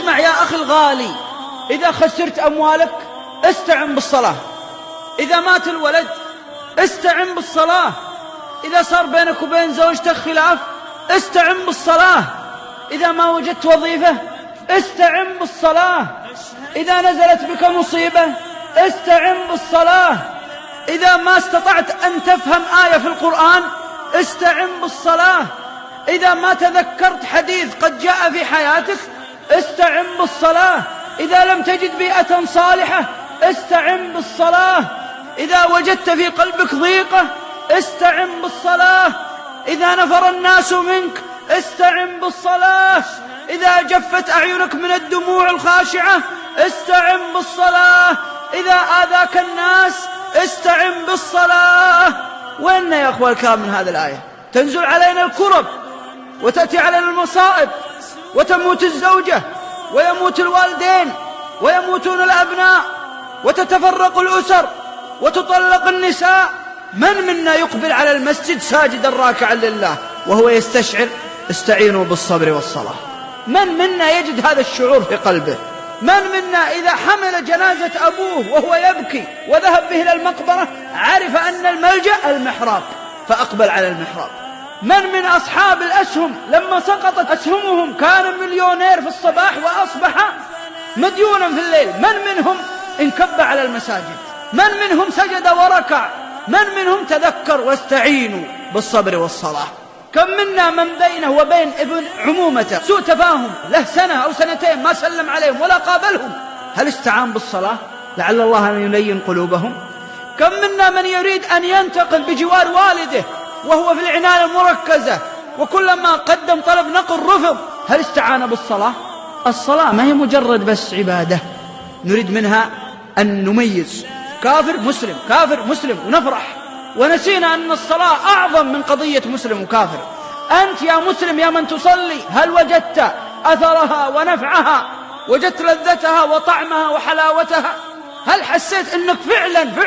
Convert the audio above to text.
اسمع يا أخي الغالي، إذا خسرت أموالك استعن بالصلاة، إذا مات الولد استعن بالصلاة، إذا صار بينك وبين زوجتك خلاف استعن بالصلاة، إذا ما وجدت وظيفة استعن بالصلاة، إذا نزلت بك مصيبة استعن بالصلاة، إذا ما استطعت أن تفهم آية في القرآن استعن بالصلاة، إذا ما تذكرت حديث قد جاء في حياتك استعن بالصلاة، إذا لم تجد بيئة صالحة استعن بالصلاة، إذا وجدت في قلبك ضيقة استعن بالصلاة، إذا نفر الناس منك استعن بالصلاة، إذا جفت أعينك من الدموع الخاشعة استعن بالصلاة، إذا آذاك الناس استعن بالصلاة. وإن يا أخوة الكرام من هذه الآية تنزل علينا الكرب وتأتي علينا المصائب، وتموت الزوجة ويموت الوالدين ويموتون الأبناء وتتفرق الأسر وتطلق النساء. من منا يقبل على المسجد ساجدا راكعا لله وهو يستشعر استعينوا بالصبر والصلاة؟ من منا يجد هذا الشعور في قلبه؟ من منا إذا حمل جنازة أبوه وهو يبكي وذهب به إلى المقبرة عرف أن الملجأ المحراب فأقبل على المحراب؟ من أصحاب الأسهم لما سقطت أسهمهم كان مليونير في الصباح وأصبح مديونا في الليل؟ من منهم انكب على المساجد؟ من منهم سجد وركع؟ من منهم تذكر واستعينوا بالصبر والصلاة؟ كم منا من بينه وبين ابن عمومته سوء تفاهم له سنة أو سنتين ما سلم عليهم ولا قابلهم، هل استعان بالصلاة لعل الله أن يلين قلوبهم؟ كم منا من يريد أن ينتقل بجوار والده وهو في العناية المركزة وكلما قدم طلب نقل رفض، هل استعان بالصلاة؟ الصلاة ما هي مجرد بس عبادة نريد منها أن نميز كافر مسلم كافر مسلم ونفرح، ونسينا أن الصلاة أعظم من قضية مسلم وكافر. أنت يا مسلم يا من تصلي هل وجدت أثرها ونفعها؟ وجدت لذتها وطعمها وحلاوتها؟ هل حسيت أنك فعلا